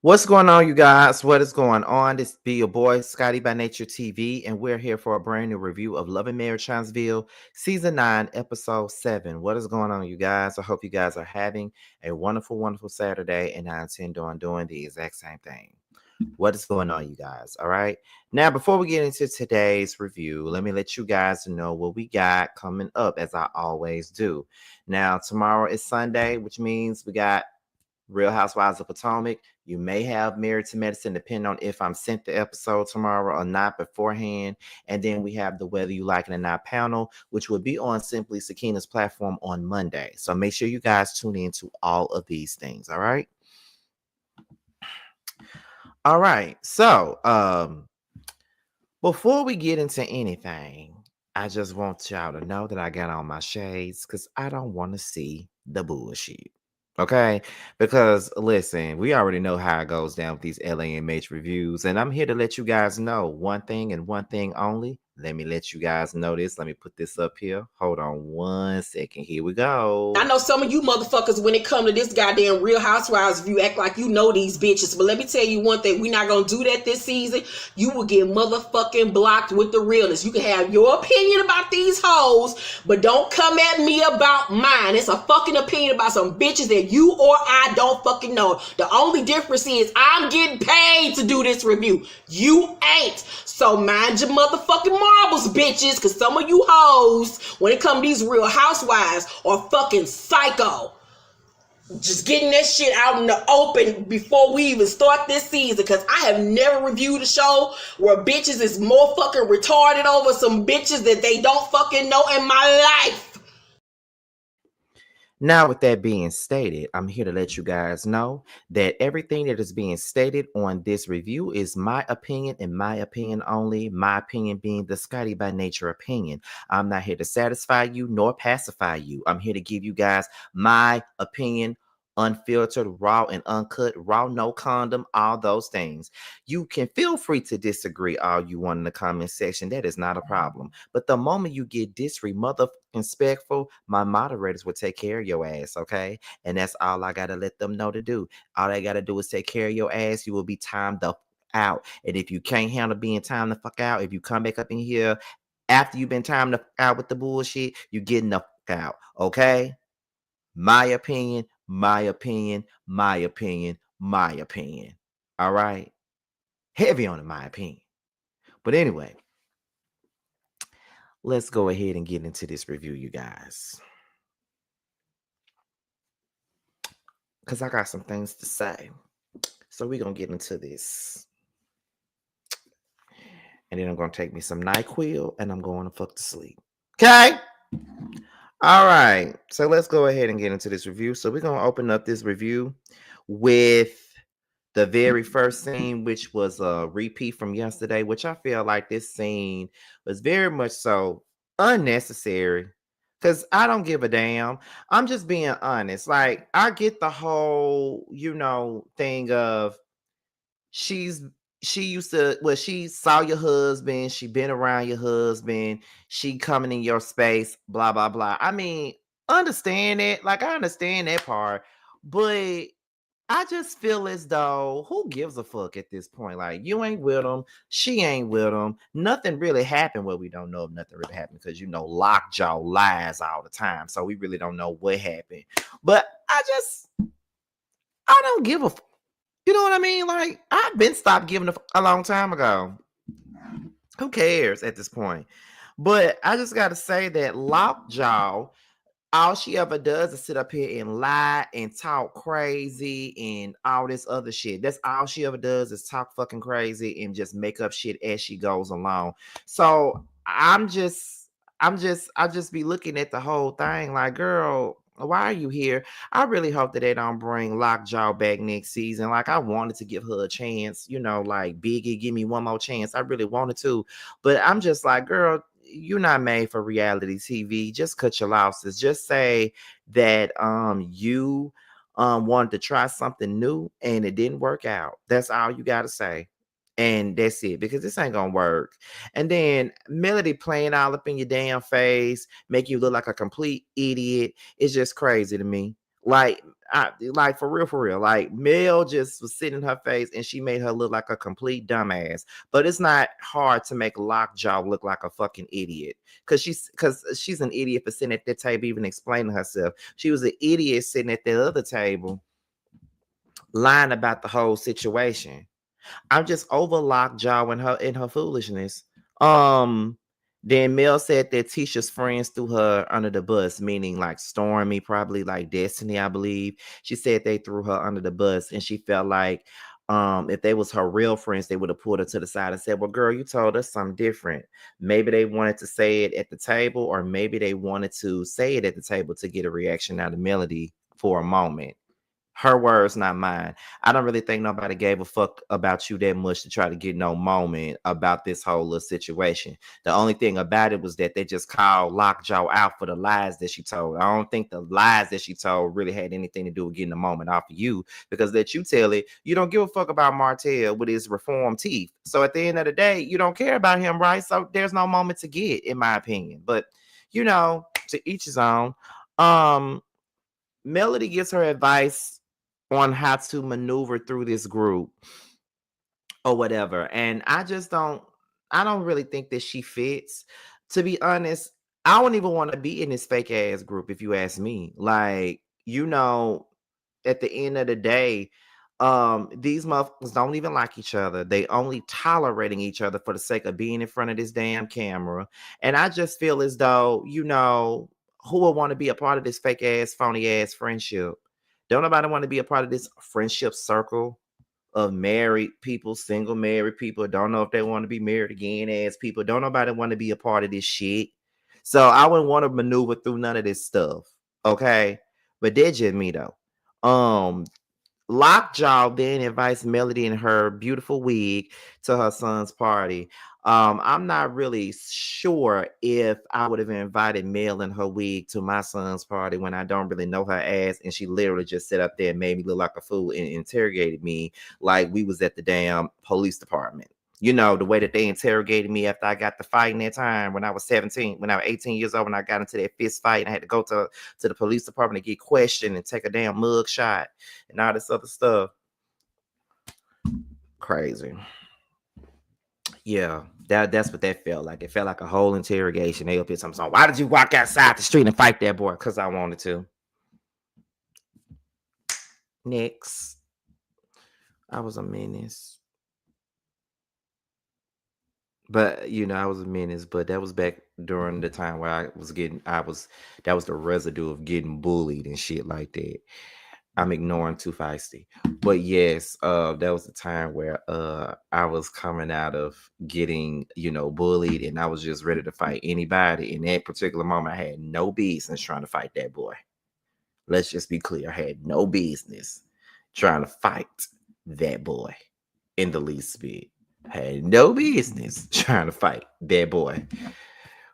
What's going on, you guys? What is going on? This be your boy Scotty by Nature TV, and we're here for a brand new review of Love and Marriage Huntsville, Season 9, Episode 7. What is going on, you guys? I hope you guys are having a wonderful, wonderful Saturday, and I intend on doing the exact same thing. What is going on, you guys? All right. Now, before we get into today's review, let me let you guys know what we got coming up, as I always do. Now, tomorrow is Sunday, which means we got Real Housewives of Potomac. You may have Married to Medicine, depending on if I'm sent the episode tomorrow or not beforehand. And then we have the Whether You Like It or Not panel, which will be on Simply Sakina's platform on Monday. So make sure you guys tune in to all of these things. All right. All right. So before we get into anything, I just want y'all to know that I got on my shades because I don't want to see the bullshit. Okay, because listen, we already know how it goes down with these LAMH reviews, and I'm here to let you guys know one thing and one thing only. Let me let you guys know this. Let me put this up here. Hold on 1 second. Here we go. I know some of you motherfuckers, when it come to this goddamn Real Housewives review, act like you know these bitches. But let me tell you one thing, we're not gonna do that this season. You will get motherfucking blocked with the realness. You can have your opinion about these hoes, but don't come at me about mine. It's a fucking opinion about some bitches that you or I don't fucking know. The only difference is I'm getting paid to do this review. You ain't. So mind your motherfucking marbles, bitches, because some of you hoes, when it come to these Real Housewives, are fucking psycho. Just getting that shit out in the open before we even start this season, because I have never reviewed a show where bitches is more fucking retarded over some bitches that they don't fucking know in my life. Now, with that being stated, I'm here to let you guys know that everything that is being stated on this review is my opinion and my opinion only. My opinion being the Scotty by Nature opinion. I'm not here to satisfy you nor pacify you. I'm here to give you guys my opinion, unfiltered, raw and uncut, raw, no condom, all those things. You can feel free to disagree all you want in the comment section. That is not a problem. But the moment you get disrespectful, my moderators will take care of your ass, okay? And that's all I gotta let them know to do. All they gotta do is take care of your ass. You will be timed the out. And if you can't handle being timed the fuck out, if you come back up in here after you've been timed the fuck out with the bullshit, you're getting the fuck out, okay? My opinion, my opinion, my opinion, my opinion. All right. Heavy on it, my opinion. But anyway, let's go ahead and get into this review, you guys. Because I got some things to say. So we're going to get into this. And then I'm going to take me some NyQuil and I'm going to fuck to sleep. Okay? All right. So let's go ahead and get into this review. So we're going to open up this review with the very first scene, which was a repeat from yesterday, which I feel like this scene was very much so unnecessary because I don't give a damn. I'm just being honest. Like, I get the whole, thing of she saw your husband, she been around your husband, she coming in your space, blah, blah, blah. I mean, understand it. Like, I understand that part, but I just feel as though who gives a fuck at this point? Like, you ain't with him, she ain't with him. Nothing really happened. Well, we don't know if nothing really happened because lockjaw lies all the time, so we really don't know what happened. But I don't give a fuck. You know what I mean? Like, I've been stopped giving a long time ago. Who cares at this point? But I just got to say that Lockjaw, all she ever does is sit up here and lie and talk crazy and all this other shit. That's all she ever does is talk fucking crazy and just make up shit as she goes along. So I just be looking at the whole thing like, girl, why are you here? I really hope that they don't bring Lockjaw back next season. Like, I wanted to give her a chance, like Biggie, give me one more chance. I really wanted to, but I'm just like, girl, you're not made for reality TV. Just cut your losses. Just say that you wanted to try something new and it didn't work out. That's all you got to say. And that's it, because this ain't gonna work. And then Melody playing all up in your damn face, making you look like a complete idiot. It's just crazy to me. Like, like for real. Like Mel just was sitting in her face and she made her look like a complete dumbass. But it's not hard to make Lockjaw look like a fucking idiot. Cause she's an idiot for sitting at that table even explaining herself. She was an idiot sitting at the other table lying about the whole situation. I'm just over Lockjaw and her in her foolishness. Um, then Mel said that Tisha's friends threw her under the bus, meaning like Stormy, probably like Destiny, I believe. She said they threw her under the bus, and she felt like if they was her real friends, they would have pulled her to the side and said, "Well, girl, you told us something different." Maybe they wanted to say it at the table, or maybe they wanted to say it at the table to get a reaction out of Melody for a moment. Her words, not mine. I don't really think nobody gave a fuck about you that much to try to get no moment about this whole little situation. The only thing about it was that they just called Lockjaw out for the lies that she told. I don't think the lies that she told really had anything to do with getting a moment off of you, because that you tell it, you don't give a fuck about Martel with his reformed teeth. So at the end of the day, you don't care about him, right? So there's no moment to get, in my opinion. But to each his own. Um, Melody gives her advice on how to maneuver through this group or whatever. And I don't really think that she fits. To be honest, I don't even want to be in this fake ass group if you ask me. Like, at the end of the day, these motherfuckers don't even like each other. They only tolerating each other for the sake of being in front of this damn camera. And I just feel as though, who would want to be a part of this fake ass, phony ass friendship? Don't nobody want to be a part of this friendship circle of married people, single married people. Don't know if they want to be married again as people. Don't nobody want to be a part of this shit. So I wouldn't want to maneuver through none of this stuff. Okay. But that's just me though. Um, Lockjaw then invites Melody in her beautiful wig to her son's party. I'm not really sure if I would have invited Mel in her wig to my son's party when I don't really know her ass, and she literally just sat up there and made me look like a fool and interrogated me like we was at the damn police department. The way that they interrogated me after I got the fight in that time when I was 17, when I was 18 years old, when I got into that fist fight and I had to go to the police department to get questioned and take a damn mug shot and all this other stuff. Crazy. Yeah, that's what that felt like. It felt like a whole interrogation. They up here something. Why did you walk outside the street and fight that boy? Because I wanted to. Next, I was a menace. But I was a menace, but that was back during the time where that was the residue of getting bullied and shit like that. I'm ignoring Too Feisty. But yes, that was the time where I was coming out of getting, bullied, and I was just ready to fight anybody. In that particular moment, I had no business trying to fight that boy. Let's just be clear. I had no business trying to fight that boy in the least bit. Had no business trying to fight that boy.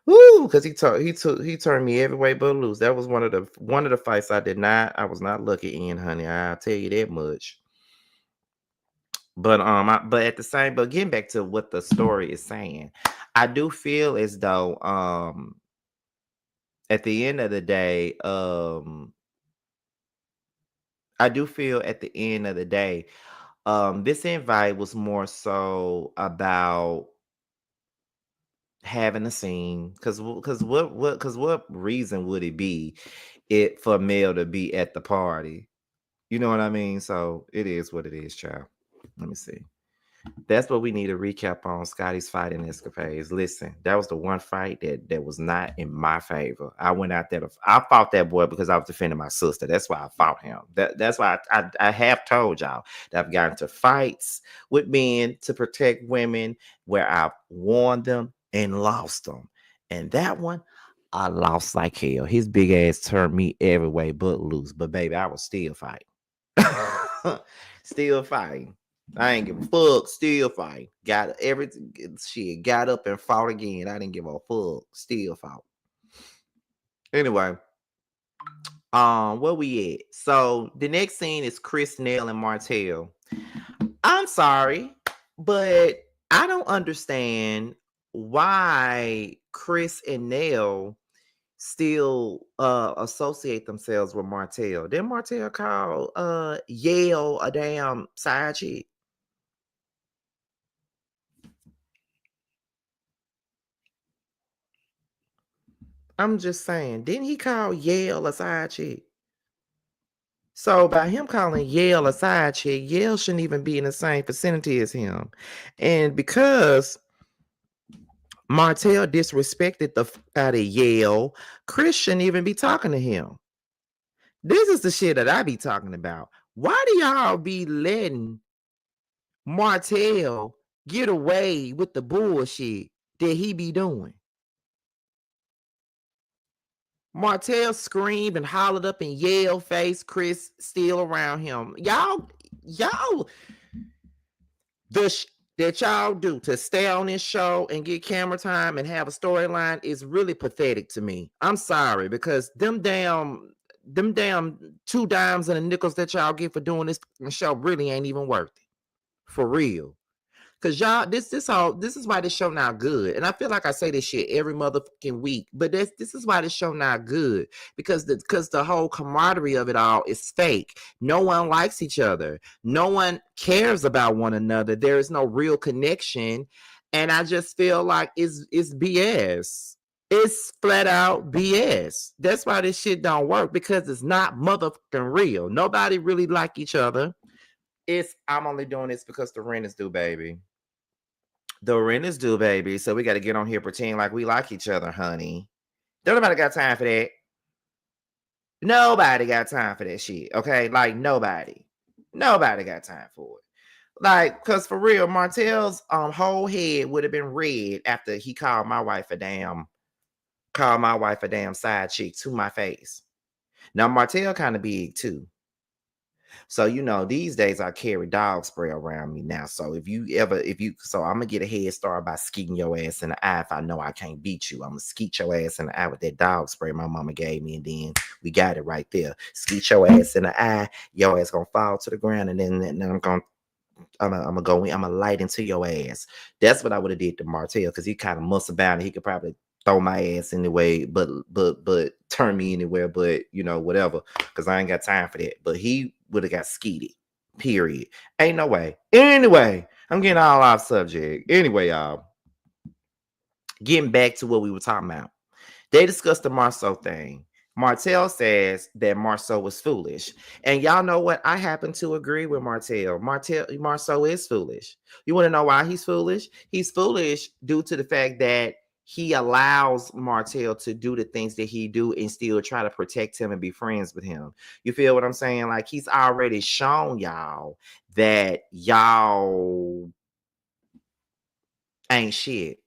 Woo, because he turned me every way but loose. That was one of the fights I was not lucky in, honey. I'll tell you that much. But at the same, but getting back to what the story is saying, I do feel as though at the end of the day, I do feel at the end of the day, this invite was more so about having a scene, because what reason would it be it for Mel to be at the party? You know what I mean? So it is what it is, child. Let me see. That's what we need to recap on Scotty's fighting escapades. Listen, that was the one fight that was not in my favor. I went out there I fought that boy because I was defending my sister. That's why I fought him. That's why I have told y'all that I've gotten to fights with men to protect women where I've won them and lost them. And that one, I lost like hell. His big ass turned me every way but loose. But baby, I was still fighting. Still fighting. I ain't give a fuck. Still fighting. Got everything. Shit. Got up and fought again. I didn't give a fuck. Still fought. Anyway, where we at? So the next scene is Chris, Nell, and Martel. I'm sorry, but I don't understand why Chris and Nell still associate themselves with Martel. Then Martel call Yale a damn side chick. I'm just saying, didn't he call Yale a side chick? So by him calling Yale a side chick, Yale shouldn't even be in the same vicinity as him. And because Martel disrespected the out of Yale, Chris shouldn't even be talking to him. This is the shit that I be talking about. Why do y'all be letting Martel get away with the bullshit that he be doing? Martel screamed and hollered up in Yale face, Chris still around him. Y'all, that y'all do to stay on this show and get camera time and have a storyline is really pathetic to me. I'm sorry, because them damn 2 dimes and the nickels that y'all get for doing this show really ain't even worth it. For real. Cause y'all, this is why this show not good. And I feel like I say this shit every motherfucking week, but this is why this show not good. Because the whole camaraderie of it all is fake. No one likes each other. No one cares about one another. There is no real connection. And I just feel like it's BS. It's flat out BS. That's why this shit don't work, because it's not motherfucking real. Nobody really like each other. I'm only doing this because the rent is due, baby. The rent is due, baby. So we got to get on here pretending like we like each other, honey. Don't nobody got time for that. Nobody got time for that shit. Okay, like nobody got time for it. Like, cause for real, Martel's whole head would have been red after he called my wife a damn side chick to my face. Now Martel kind of big too. So, these days I carry dog spray around me now. So so I'm gonna get a head start by skeeting your ass in the eye. If I know I can't beat you, I'm gonna skeet your ass in the eye with that dog spray my mama gave me, and then we got it right there. Skeet your ass in the eye, your ass gonna fall to the ground, and then I'm gonna go in, I'm gonna light into your ass. That's what I would have did to Martel, because he kind of must about it. He could probably throw my ass anyway, but turn me anywhere, but whatever, because I ain't got time for that. But he would have got skeeted, period. Ain't no way. Anyway, I'm getting all off subject. Anyway, y'all, getting back to what we were talking about. They discussed the Marceau thing. Martel says that Marceau was foolish. And y'all know what? I happen to agree with Martel. Marceau is foolish. You want to know why he's foolish? He's foolish due to the fact that he allows Martel to do the things that he do and still try to protect him and be friends with him. You feel what I'm saying? Like, he's already shown y'all that y'all ain't shit.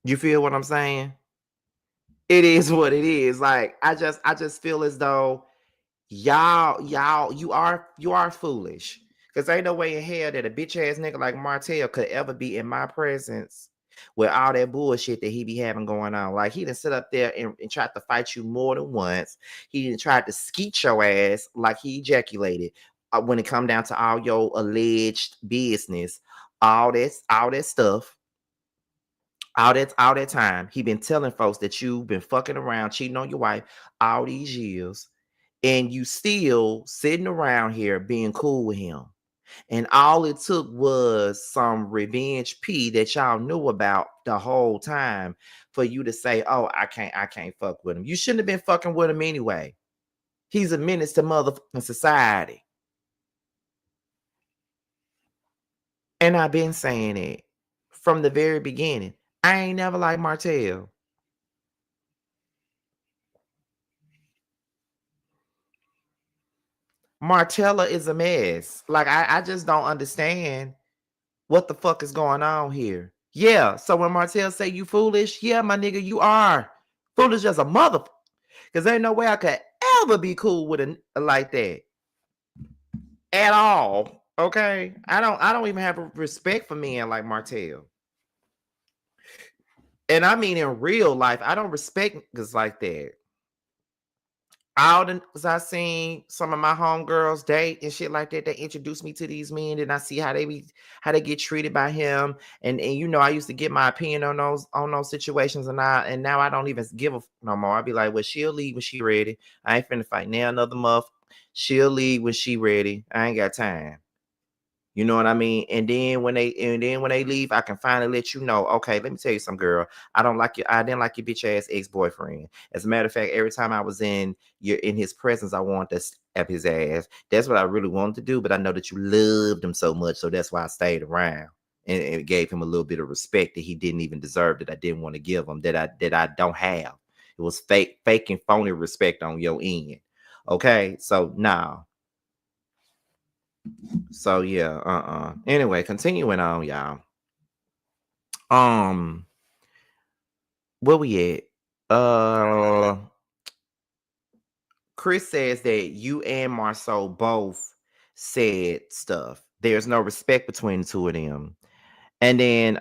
You feel what I'm saying? It is what it is. Like, I just feel as though y'all, you are foolish. Because ain't no way in hell that a bitch ass nigga like Martel could ever be in my presence with all that bullshit that he be having going on. Like, he done sit up there and tried to fight you more than once. He done tried to skeet your ass like he ejaculated when it come down to all your alleged business, all that stuff. All that time, he been telling folks that you've been fucking around, cheating on your wife all these years, and you still sitting around here being cool with him. And all it took was some revenge pee that y'all knew about the whole time for you to say, "Oh, I can't fuck with him." You shouldn't have been fucking with him anyway. He's a menace to motherfucking society. And I've been saying it from the very beginning. I ain't never liked Martel. Martella is a mess. Like, I just don't understand what the fuck is going on here. Yeah, so when Martel say you foolish, yeah, my nigga, you are foolish as a mother. Because ain't no way I could ever be cool with a like that at all. Okay, I don't even have respect for men like Martel. And I mean in real life, I don't respect niggas like that. all the cause I seen some of my homegirls date and shit like that. They introduced me to these men, and I see how they get treated by him. And you know, I used to get my opinion on those situations, and now I don't even give a no more. I be like, well, she'll leave when she ready. I ain't finna fight now another month. She'll leave when she ready. I ain't got time. You know what I mean? And then when they leave, I can finally let you know. Okay, let me tell you some girl. I didn't like your bitch ass ex-boyfriend. As a matter of fact, every time I was in his presence, I wanted to slap his ass. That's what I really wanted to do, but I know that you loved him so much, so that's why I stayed around. And it gave him a little bit of respect that he didn't even deserve, that I didn't want to give him, that I don't have. It was fake and phony respect on your end. Okay, so now. So yeah, Anyway, continuing on, y'all. Um, where we at? Chris says that you and Marceau both said stuff. There's no respect between the two of them. And then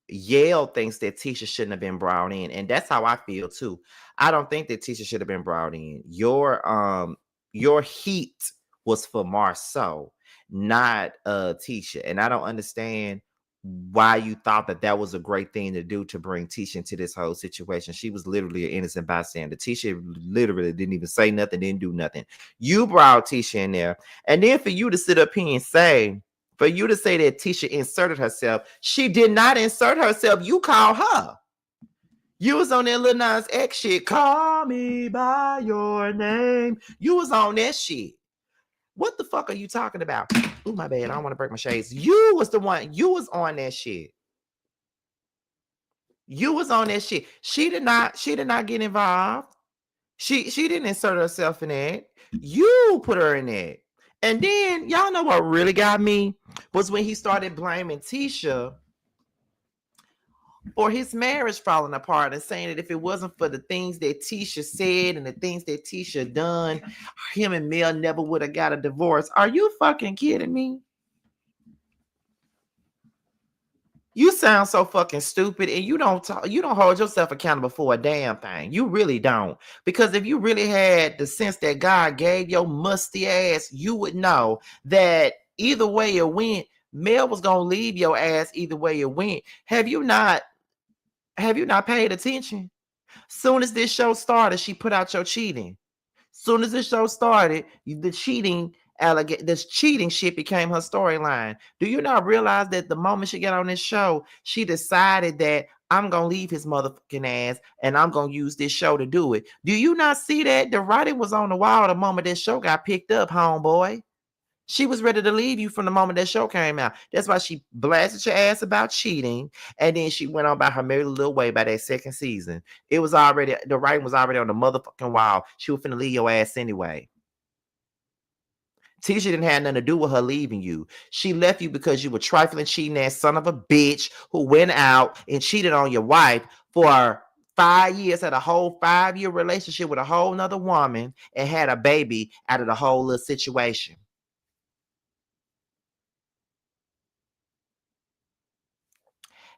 Yale thinks that Tisha shouldn't have been brought in. And that's how I feel too. I don't think that Tisha should have been brought in. Your heat was for Marceau, not Tisha. And I don't understand why you thought that was a great thing to do, to bring Tisha into this whole situation. She was literally an innocent bystander. Tisha literally didn't even say nothing, didn't do nothing. You brought Tisha in there. And then for you to sit up here and say that Tisha inserted herself, she did not insert herself. You called her. You was on that Lil Nas X shit. Call me by your name. You was on that shit. What the fuck are you talking about? Oh, my bad. I don't want to break my shades. You was the one. You was on that shit. You was on that shit. She did not get involved. She didn't insert herself in that. You put her in that. And then y'all know what really got me was when he started blaming Tisha for his marriage falling apart, and saying that if it wasn't for the things that Tisha said and the things that Tisha done, him and Mel never would have got a divorce. Are you fucking kidding me? You sound so fucking stupid, and you don't hold yourself accountable for a damn thing. You really don't. Because if you really had the sense that God gave your musty ass, you would know that either way it went, Mel was gonna leave your ass either way it went. Have you not paid attention? Soon as this show started, she put out your cheating. Soon as the show started, this cheating shit became her storyline. Do you not realize that the moment she got on this show, she decided that I'm gonna leave his motherfucking ass and I'm gonna use this show to do it? Do you not see that the writing was on the wall the moment this show got picked up, homeboy? She was ready to leave you from the moment that show came out. That's why she blasted your ass about cheating, and then she went on by her merry little way by that second season. The writing was already on the motherfucking wall. She was finna leave your ass anyway. Tisha didn't have nothing to do with her leaving you. She left you because you were trifling, cheating ass son of a bitch who went out and cheated on your wife for 5 years, had a whole 5-year relationship with a whole nother woman, and had a baby out of the whole little situation.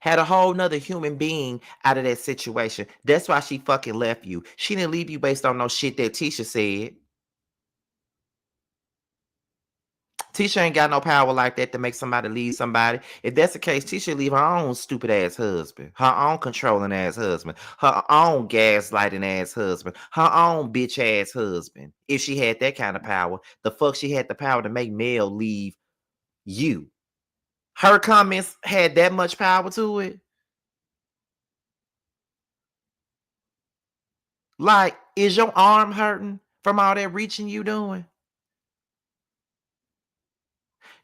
Had a whole nother human being out of that situation. That's why she fucking left you. She didn't leave you based on no shit that Tisha said. Tisha ain't got no power like that to make somebody leave somebody. If that's the case, Tisha leave her own stupid ass husband, her own controlling ass husband, her own gaslighting ass husband, her own bitch ass husband. If she had that kind of power, the fuck she had the power to make Mel leave you. Her comments had that much power to it. Like, is your arm hurting from all that reaching you doing?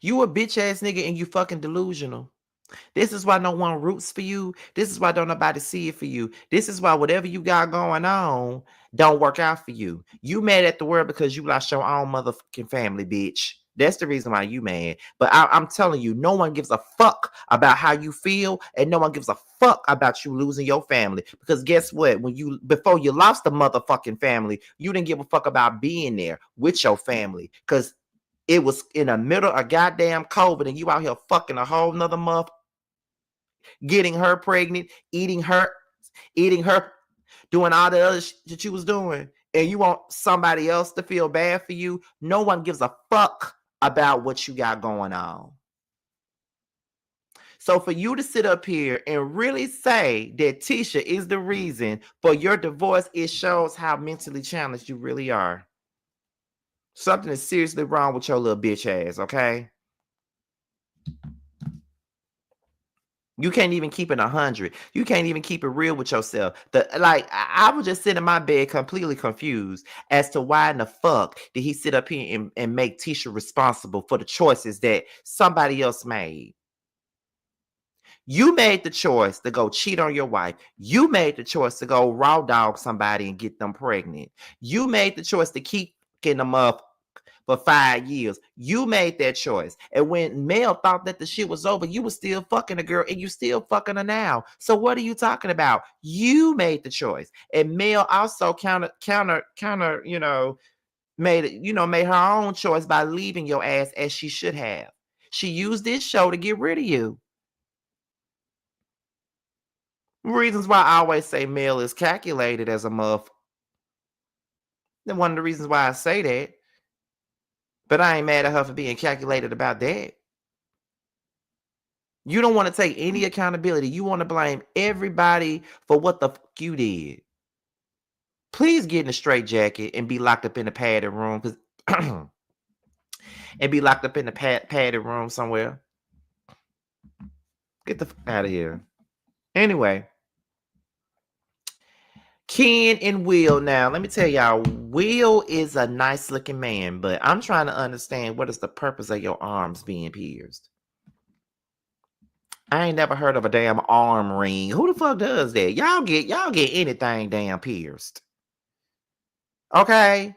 You a bitch ass nigga and you fucking delusional. This is why no one roots for you. This is why don't nobody see it for you. This is why whatever you got going on don't work out for you. You mad at the world because you lost your own motherfucking family, bitch. That's the reason why you mad. But I'm telling you, no one gives a fuck about how you feel, and no one gives a fuck about you losing your family. Because guess what? Before you lost the motherfucking family, you didn't give a fuck about being there with your family. Because it was in the middle of goddamn COVID, and you out here fucking a whole nother month, getting her pregnant, eating her, doing all the other shit that you was doing. and you want somebody else to feel bad for you, no one gives a fuck about what you got going on. So for you to sit up here and really say that Tisha is the reason for your divorce, it shows how mentally challenged you really are. Something is seriously wrong with your little bitch ass, okay? You can't even keep it 100. You can't even keep it real with yourself. I was just sitting in my bed completely confused as to why in the fuck did he sit up here and make Tisha responsible for the choices that somebody else made. You made the choice to go cheat on your wife. You made the choice to go raw dog somebody and get them pregnant. You made the choice to keep getting them up for 5 years. You made that choice. And when Mel thought that the shit was over, you were still fucking a girl and you still fucking her now. So what are you talking about? You made the choice. And Mel also counter, made her own choice by leaving your ass as she should have. She used this show to get rid of you. Reasons why I always say Mel is calculated as a muff. And one of the reasons why I say that. But I ain't mad at her for being calculated about that. You don't want to take any accountability. You want to blame everybody for what the fuck you did. Please get in a straitjacket and be locked up in a padded room, and be locked up in a padded room somewhere. Get the fuck out of here. Anyway, Ken and Will. Now, let me tell y'all, Will is a nice looking man, but I'm trying to understand what is the purpose of your arms being pierced. I ain't never heard of a damn arm ring. Who the fuck does that? Y'all get anything damn pierced. Okay?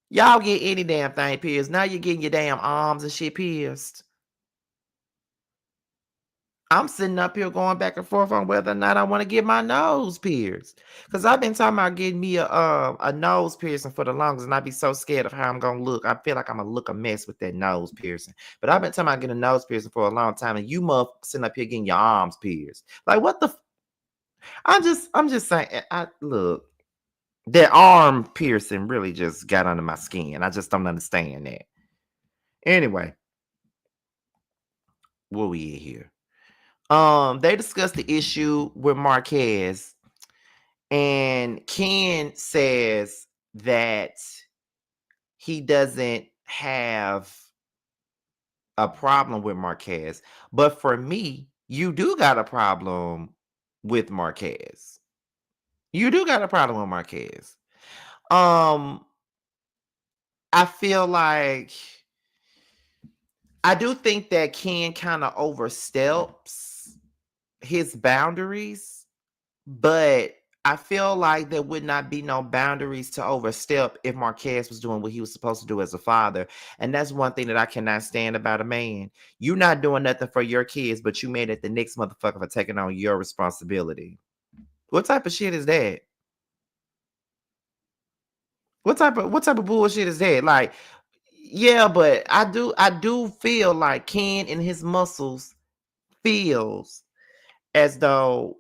Y'all get any damn thing pierced. Now you're getting your damn arms and shit pierced. I'm sitting up here going back and forth on whether or not I want to get my nose pierced. Because I've been talking about getting me a nose piercing for the longest, and I'd be so scared of how I'm going to look. I feel like I'm going to look a mess with that nose piercing. But I've been talking about getting a nose piercing for a long time, and you motherfuckers sitting up here getting your arms pierced. Like, what the... I'm just saying, look, that arm piercing really just got under my skin. I just don't understand that. Anyway, where we at here? They discussed the issue with Marquez, and Ken says that he doesn't have a problem with Marquez, but for me, you do got a problem with Marquez. You do got a problem with Marquez. I feel like I do think that Ken kind of oversteps his boundaries, but I feel like there would not be no boundaries to overstep if Marquez was doing what he was supposed to do as a father. And that's one thing that I cannot stand about a man. You're not doing nothing for your kids, but you made it the next motherfucker for taking on your responsibility. What type of shit is that? What type of bullshit is that? Like, yeah, but I do feel like Ken in his muscles feels as though,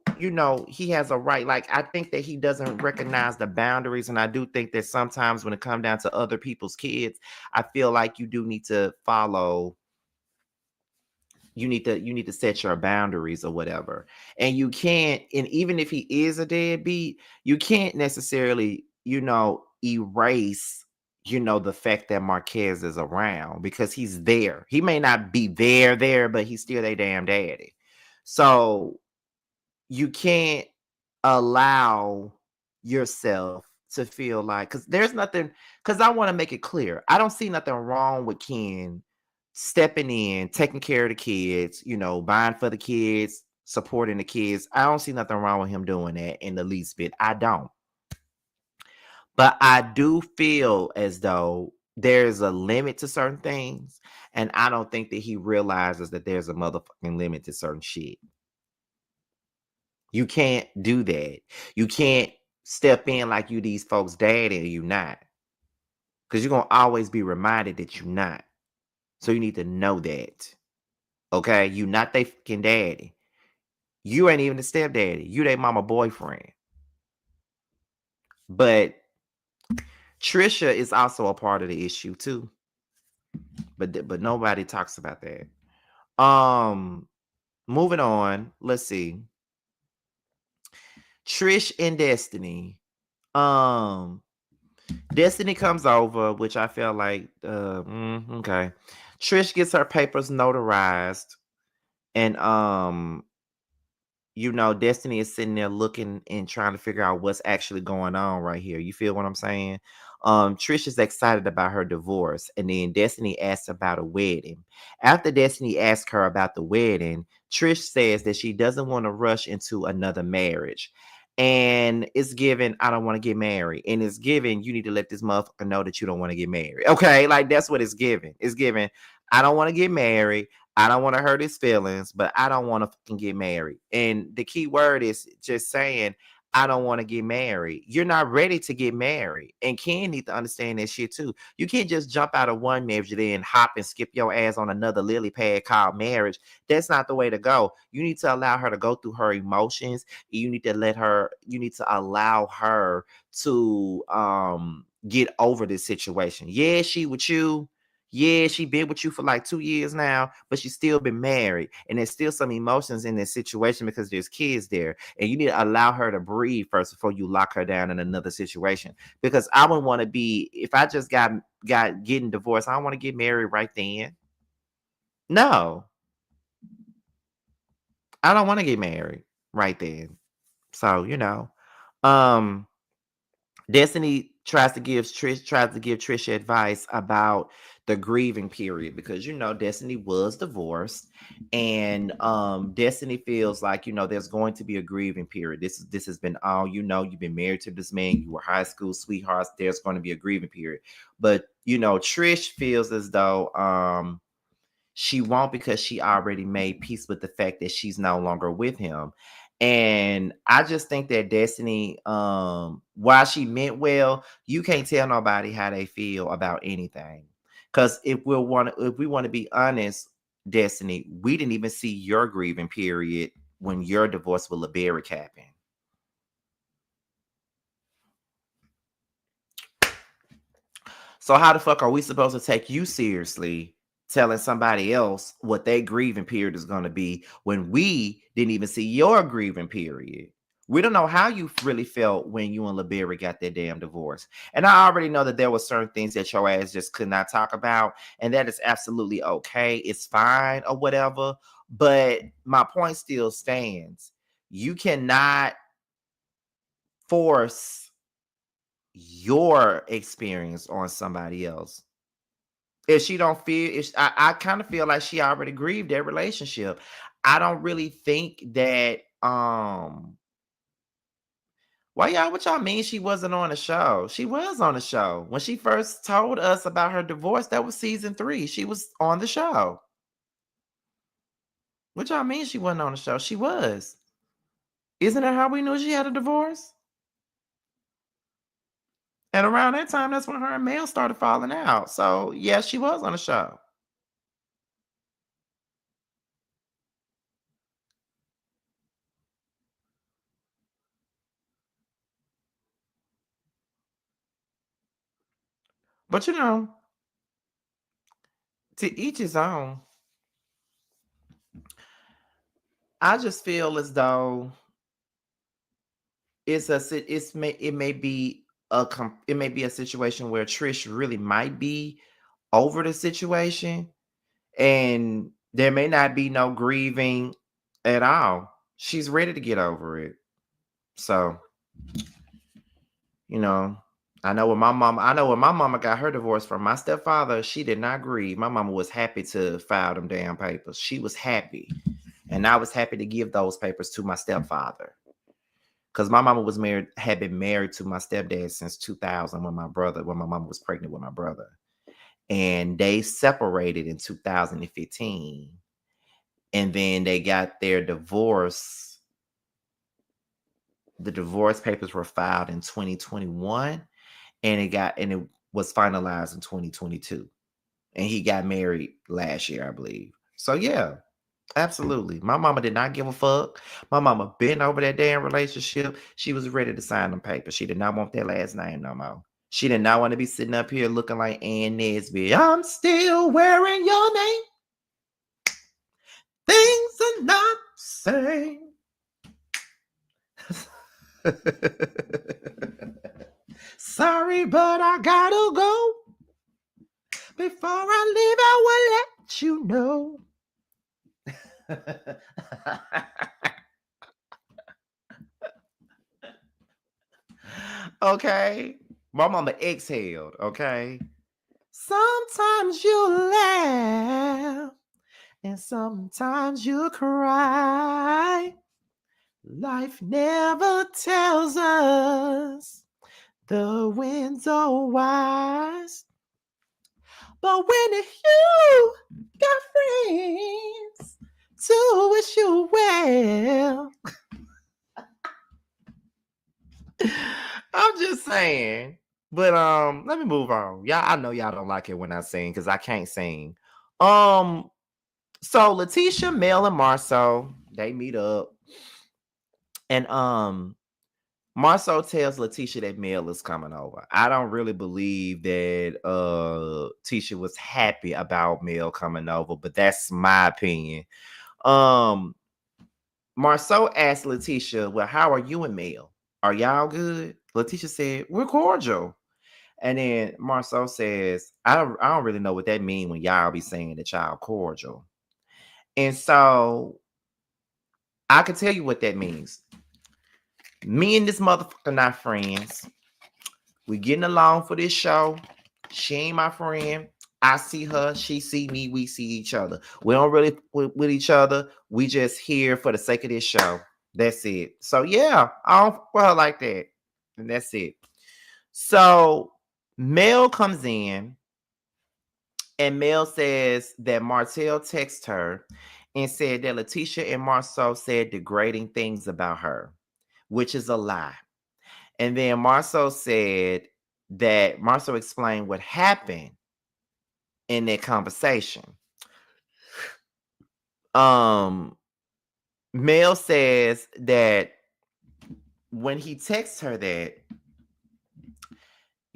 he has a right. Like, I think that he doesn't recognize the boundaries. And I do think that sometimes when it comes down to other people's kids, I feel like you do need to follow. You need to set your boundaries or whatever. And you can't, and even if he is a deadbeat, you can't necessarily, erase, the fact that Marquez is around because he's there. He may not be there, but he's still their damn daddy. So you can't allow yourself to feel like, because there's nothing, because I want to make it clear, I don't see nothing wrong with Ken stepping in, taking care of the kids, buying for the kids, supporting the kids. I don't see nothing wrong with him doing that in the least bit. I don't. But I do feel as though there's a limit to certain things, and I don't think that he realizes that there's a motherfucking limit to certain shit. You can't do that. You can't step in like you these folks' daddy and you not. Because you're going to always be reminded that you're not. So you need to know that. Okay? You not they fucking daddy. You ain't even the stepdaddy. You they mama boyfriend. But Trisha is also a part of the issue too, but nobody talks about that. Moving on. Let's see. Trish and Destiny. Um, Destiny comes over, which I feel like, okay. Trish gets her papers notarized, and Destiny is sitting there looking and trying to figure out what's actually going on right here. You feel what I'm saying? Trish is excited about her divorce, and then Destiny asks about a wedding. After Destiny asks her about the wedding, Trish says that she doesn't want to rush into another marriage. And it's given, I don't want to get married. And it's given, you need to let this motherfucker know that you don't want to get married. Okay, like that's what it's given. It's given, I don't want to get married. I don't want to hurt his feelings, but I don't want to fucking get married. And the key word is just saying, I don't want to get married. You're not ready to get married. And Ken need to understand that shit too. You can't just jump out of one marriage and then hop and skip your ass on another lily pad called marriage. That's not the way to go. You need to allow her to go through her emotions. You need to allow her to get over this situation. Yeah, she with you. Yeah, she been with you for like 2 years now, but she's still been married. And there's still some emotions in this situation because there's kids there. And you need to allow her to breathe first before you lock her down in another situation. Because I wouldn't want to be, if I just got getting divorced, I don't want to get married right then. No, I don't want to get married right then. So, um, Destiny tries to give Trisha advice about the grieving period because Destiny was divorced, and Destiny feels like there's going to be a grieving period. This has been all you've been married to this man, you were high school sweethearts. There's going to be a grieving period, but Trish feels as though she won't because she already made peace with the fact that she's no longer with him. And I just think that Destiny, while she meant well, you can't tell nobody how they feel about anything. Because if we want to be honest, Destiny, we didn't even see your grieving period when your divorce with LeBerry happened. So how the fuck are we supposed to take you seriously telling somebody else what their grieving period is going to be when we didn't even see your grieving period? We don't know how you really felt when you and LeBerry got that damn divorce. And I already know that there were certain things that your ass just could not talk about. And that is absolutely okay. It's fine or whatever. But my point still stands. You cannot force your experience on somebody else. If she don't feel, I kind of feel like she already grieved that relationship. I don't really think that what y'all mean she wasn't on the show? She was on the show. When she first told us about her divorce, that was season 3. She was on the show. What y'all mean she wasn't on the show? She was. Isn't that how we knew she had a divorce? And around that time, that's when her and Mel started falling out. So yeah, she was on the show. But to each his own. I just feel as though it may be a situation where Trish really might be over the situation, and there may not be no grieving at all. She's ready to get over it. So, you know, I know when my mama got her divorce from my stepfather, she did not grieve. My mama was happy to file them damn papers. She was happy. And I was happy to give those papers to my stepfather. Because my mama had been married to my stepdad since 2000 when my mama was pregnant with my brother. And they separated in 2015. And then they got their divorce. The divorce papers were filed in 2021, and it was finalized in 2022. And he got married last year, I believe. So yeah. Absolutely. My mama did not give a fuck. My mama been over that damn relationship. She was ready to sign them papers. She did not want that last name no more. She did not want to be sitting up here looking like Ann Nesby. I'm still wearing your name. Things are not the same. Sorry, but I gotta go. Before I leave, I will let you know. Okay. My mama exhaled, okay? Sometimes you laugh and sometimes you cry. Life never tells us the winds are wise. But when you got friends to wish you well, I'm just saying. But let me move on. Y'all, I know y'all don't like it when I sing because I can't sing. So Letitia, Mel, and Marceau, they meet up. And Marceau tells Letitia that Mel is coming over. I don't really believe that Tisha was happy about Mel coming over, but that's my opinion. Marceau asked Letitia, well, how are you and Mel? Are y'all good? Letitia said, we're cordial. And then Marceau says, I don't really know what that means when y'all be saying that y'all cordial. And so I can tell you what that means. Me and this motherfucker not friends. We getting along for this show. She ain't my friend. I see her. She see me. We see each other. We don't really with each other. We just here for the sake of this show. That's it. So yeah, I don't fuck with her like that. And that's it. So Mel comes in and Mel says that Martel texted her and said that Letitia and Marceau said degrading things about her, which is a lie. And then Marceau said that Marceau explained what happened in that conversation. Mel says that when he texts her that,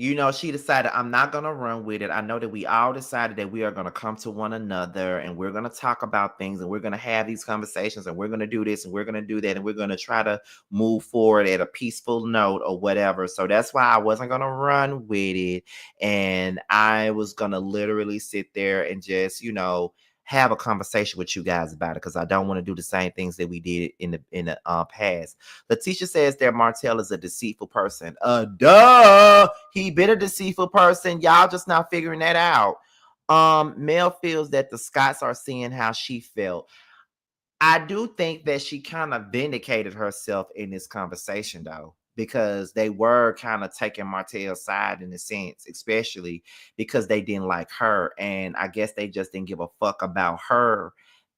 you know, she decided, I'm not going to run with it. I know that we all decided that we are going to come to one another and we're going to talk about things and we're going to have these conversations and we're going to do this and we're going to do that and we're going to try to move forward at a peaceful note or whatever. So that's why I wasn't going to run with it. And I was going to literally sit there and just, you know, have a conversation with you guys about it because I don't want to do the same things that we did in the past. Letitia says that Martel is a deceitful person. Duh, he been a deceitful person. Y'all just not figuring that out. Mel feels that the Scotts are seeing how she felt. I do think that she kind of vindicated herself in this conversation, though, because they were kind of taking Martel's side in a sense, especially because they didn't like her. And I guess they just didn't give a fuck about her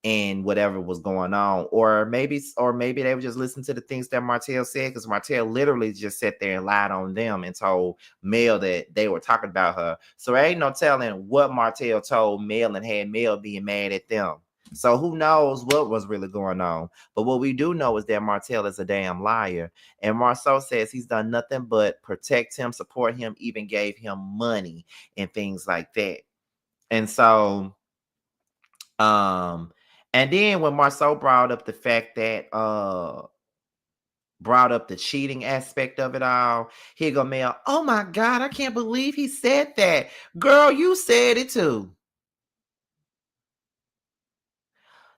and whatever was going on. Or maybe they would just listen to the things that Martel said, because Martel literally just sat there and lied on them and told Mel that they were talking about her. So there ain't no telling what Martel told Mel and had Mel being mad at them. So who knows what was really going on? But what we do know is that Martel is a damn liar. And Marceau says he's done nothing but protect him, support him, even gave him money and things like that. And so, and then when Marceau brought up the fact that brought up the cheating aspect of it all, he go, Mel, oh my God, I can't believe he said that. Girl, you said it too.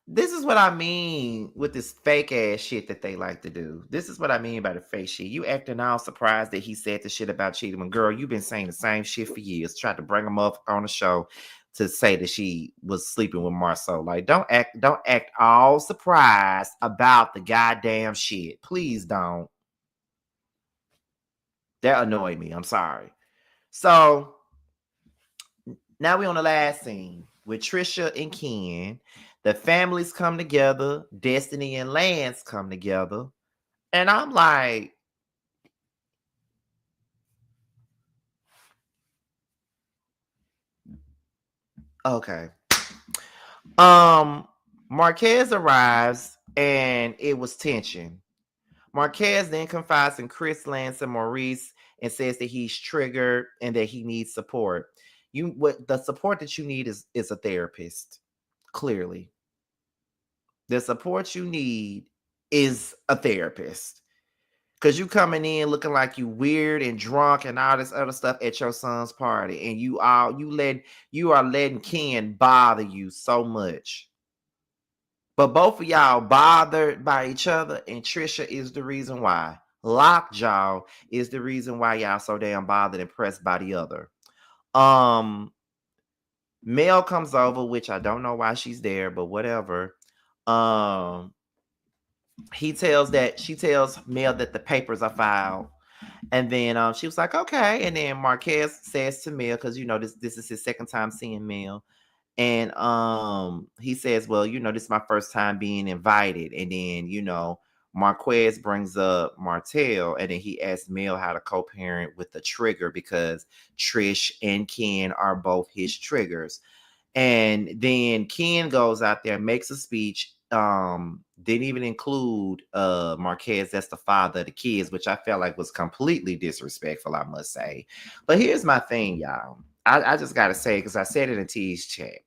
This is what I mean with this fake ass shit that they like to do. This is what I mean by the fake shit. You acting all surprised that he said the shit about cheating. When girl, you've been saying the same shit for years. Tried to bring him up on the show to say that she was sleeping with Marceau. Like, don't act all surprised about the goddamn shit. Please don't. That annoyed me. I'm sorry. So now we on the last scene with Trisha and Ken. The families come together. Destiny and Lance come together. And I'm like, okay. Marquez arrives and it was tension. Marquez then confides in Chris, Lance, and Maurice and says that he's triggered and that he needs support. What the support that you need is a therapist. Clearly, the support you need is a therapist. Cause you coming in looking like you weird and drunk and all this other stuff at your son's party, and you are letting Ken bother you so much. But both of y'all bothered by each other, and Trisha is the reason why. Lockjaw is the reason why y'all so damn bothered and pressed by the other. Mel comes over, which I don't know why she's there, but whatever. She tells Mel that the papers are filed. And then she was like, okay. And then Marquez says to Mel, because this is his second time seeing Mel. And he says, well, this is my first time being invited. And then, Marquez brings up Martel, and then he asks Mel how to co-parent with the trigger because Trish and Ken are both his triggers. And then Ken goes out there and makes a speech. Didn't even include Marquez, that's the father of the kids, which I felt like was completely disrespectful, I must say. But here's my thing, y'all. I just gotta say, because I said it in T's chat.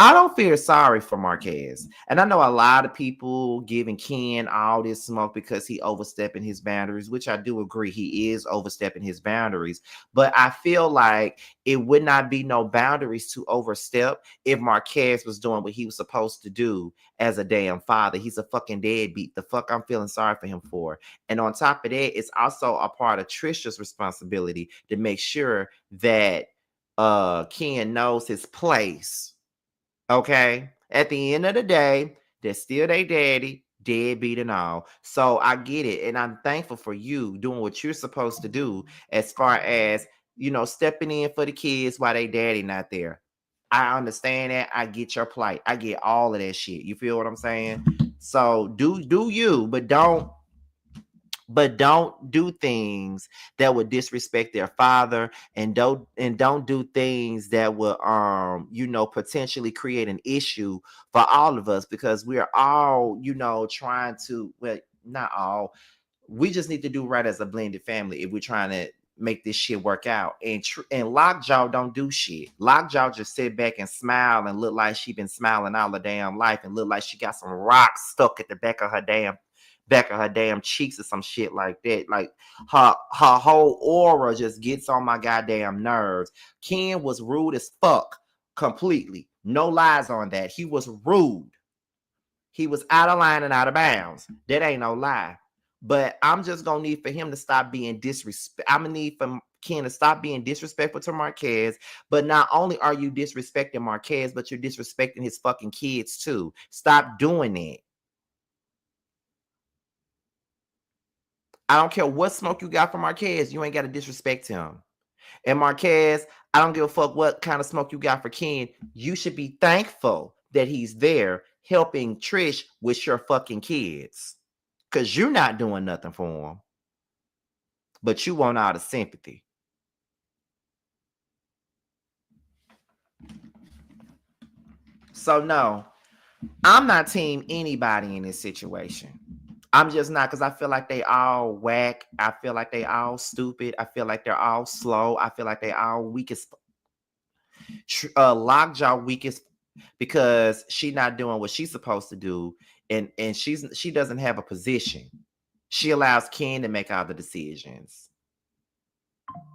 I don't feel sorry for Marquez. And I know a lot of people giving Ken all this smoke because he overstepping his boundaries, which I do agree he is overstepping his boundaries. But I feel like it would not be no boundaries to overstep if Marquez was doing what he was supposed to do as a damn father. He's a fucking deadbeat. The fuck I'm feeling sorry for him for. And on top of that, it's also a part of Trisha's responsibility to make sure that Ken knows his place. Okay, at the end of the day, they're still their daddy, deadbeat and all. So I get it, and I'm thankful for you doing what you're supposed to do, as far as stepping in for the kids while they daddy not there. I understand that. I get your plight. I get all of that shit. You feel what I'm saying? So do you, but don't do things that would disrespect their father, and don't do things that would potentially create an issue for all of us, because we are all trying to, well, not all, we just need to do right as a blended family if we're trying to make this shit work out. And Lockjaw don't do shit. Lockjaw just sit back and smile and look like she been smiling all the damn life, and look like she got some rocks stuck at the back of her damn cheeks or some shit like that. Like her whole aura just gets on my goddamn nerves. Ken was rude as fuck, completely. No lies on that. He was rude. He was out of line and out of bounds. That ain't no lie. But I'm just gonna need for him to stop being disrespectful. I'm gonna need for Ken to stop being disrespectful to Marquez. But not only are you disrespecting Marquez, but you're disrespecting his fucking kids too. Stop doing it. I don't care what smoke you got from Marquez, you ain't got to disrespect him. And Marquez, I don't give a fuck what kind of smoke you got for Ken. You should be thankful that he's there helping Trish with your fucking kids. Because you're not doing nothing for him. But you want all the sympathy. So no, I'm not team anybody in this situation. I'm just not, because I feel like they all whack. I feel like they all stupid. I feel like they're all slow. I feel like they all weak as Lockjaw weak as, because she not doing what she's supposed to do, and she doesn't have a position. She allows Ken to make all the decisions.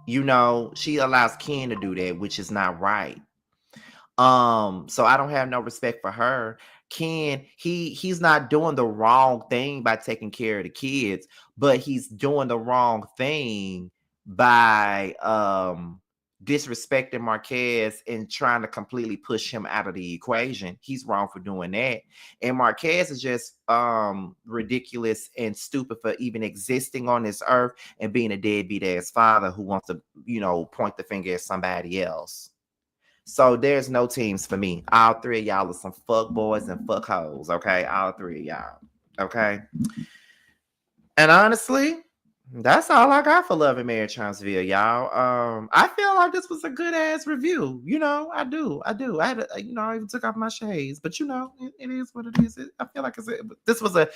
She allows Ken to do that, which is not right. So I don't have no respect for her. Ken, he's not doing the wrong thing by taking care of the kids, but he's doing the wrong thing by disrespecting Marquez and trying to completely push him out of the equation. He's wrong for doing that. And Marquez is just ridiculous and stupid for even existing on this earth and being a deadbeat ass father who wants to, point the finger at somebody else. So there's no teams for me. All three of y'all are some fuck boys and fuck hoes, okay? All three of y'all, okay? And honestly, that's all I got for Love and Marriage Huntsville, y'all. I feel like this was a good ass review. I do. I had, I even took off my shades, but it is what it is. I feel like this was a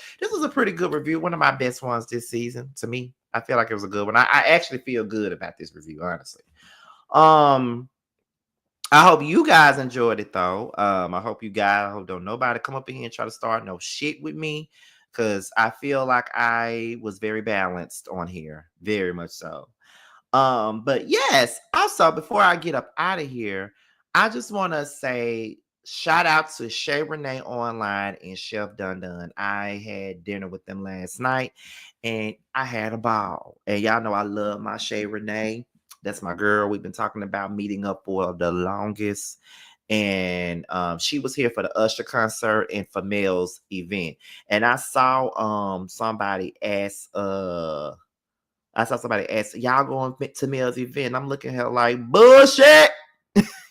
pretty good review. One of my best ones this season, to me. I feel like it was a good one. I actually feel good about this review, honestly. I hope you guys enjoyed it though. I hope don't nobody come up in here and try to start no shit with me, because I feel like I was very balanced on here, very much so. But yes, also before I get up out of here, I just want to say shout out to Shay Renee Online and Chef Dun Dun. I had dinner with them last night and I had a ball. And y'all know I love my Shay Renee. That's my girl. We've been talking about meeting up for the longest. And she was here for the Usher concert and for Mel's event. And I saw somebody ask y'all going to Mel's event. I'm looking at her like, bullshit.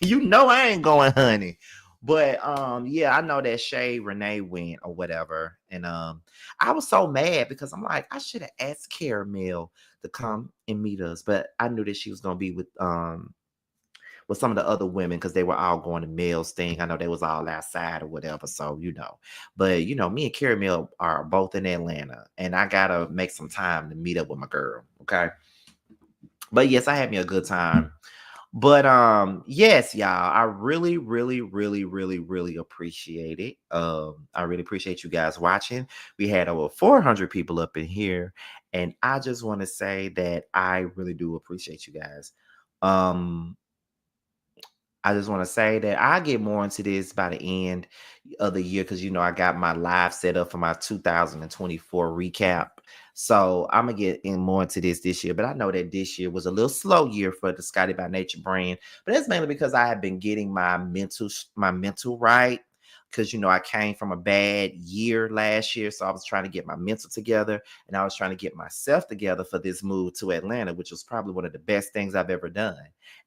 You know I ain't going, honey. But yeah, I know that Shay Renee went or whatever. And I was so mad because I'm like, I should have asked Caramel to come and meet us. But I knew that she was gonna be with some of the other women because they were all going to Mel's thing. I know they was all outside or whatever. So, but me and Caramel are both in Atlanta and I gotta make some time to meet up with my girl. Okay. But yes, I had me a good time. But yes, y'all, I really, really, really, really, really appreciate it. I really appreciate you guys watching. We had over 400 people up in here, and I just want to say that I really do appreciate you guys. I just want to say that I get more into this by the end of the year because I got my live set up for my 2024 recap. So I'm gonna get in more into this year. But I know that this year was a little slow year for the Scotty by Nature brand. But that's mainly because I have been getting my mental right. Because I came from a bad year last year. So I was trying to get my mental together and I was trying to get myself together for this move to Atlanta, which was probably one of the best things I've ever done.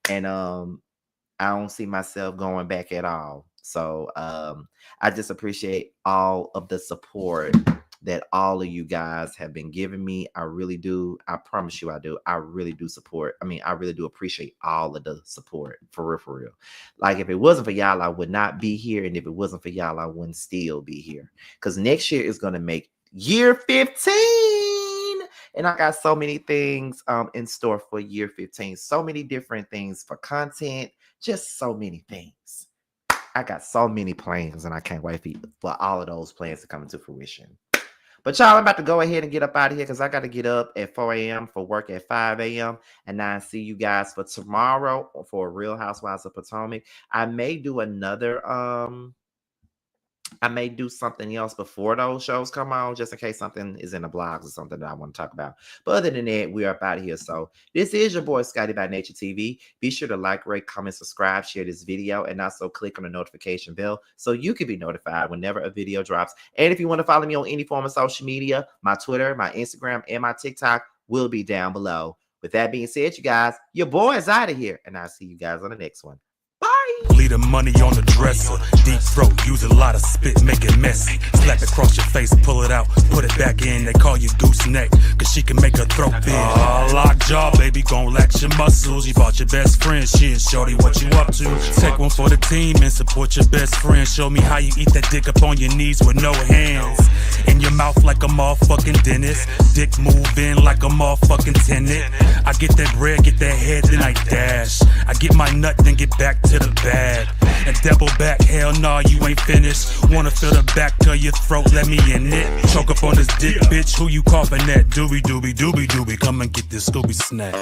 And I don't see myself going back at all. So I just appreciate all of the support that all of you guys have been giving me. I really do. I promise you I do. I really do support. I really do appreciate all of the support, for real, for real. Like if it wasn't for y'all, I would not be here. And if it wasn't for y'all, I wouldn't still be here. Because next year is going to make year 15. And I got so many things in store for year 15. So many different things for content. Just so many things. I got so many plans and I can't wait for all of those plans to come into fruition. But y'all, I'm about to go ahead and get up out of here because I got to get up at 4 a.m. for work at 5 a.m. And I see you guys for tomorrow for Real Housewives of Potomac. I may do something else before those shows come on, just in case something is in the blogs or something that I want to talk about. But other than that, we are up out of here. So this is your boy Scotty by Nature TV. Be sure to like, rate, comment, subscribe, share this video, and also click on the notification bell so you can be notified whenever a video drops. And if you want to follow me on any form of social media, my Twitter, my Instagram, and my TikTok will be down below. With that being said, you guys, your boy is out of here, and I'll see you guys on the next one. Leave the money on the dresser. Deep throat, use a lot of spit, make it messy. Slap it across your face, pull it out, put it back in. They call you gooseneck, cause she can make her throat big. Lockjaw, baby, gon' lax your muscles. You bought your best friend, shit, shorty, what you up to? Take one for the team and support your best friend. Show me how you eat that dick up on your knees with no hands. In your mouth like a motherfucking dentist. Dick move in like a motherfucking tenant. I get that bread, get that head, then I dash. I get my nut, then get back to the bag. And double back, hell nah, you ain't finished. Wanna feel the back to your throat, let me in it. Choke up on this dick, bitch, who you coughing at? Doobie doobie doobie doobie, come and get this Scooby snack.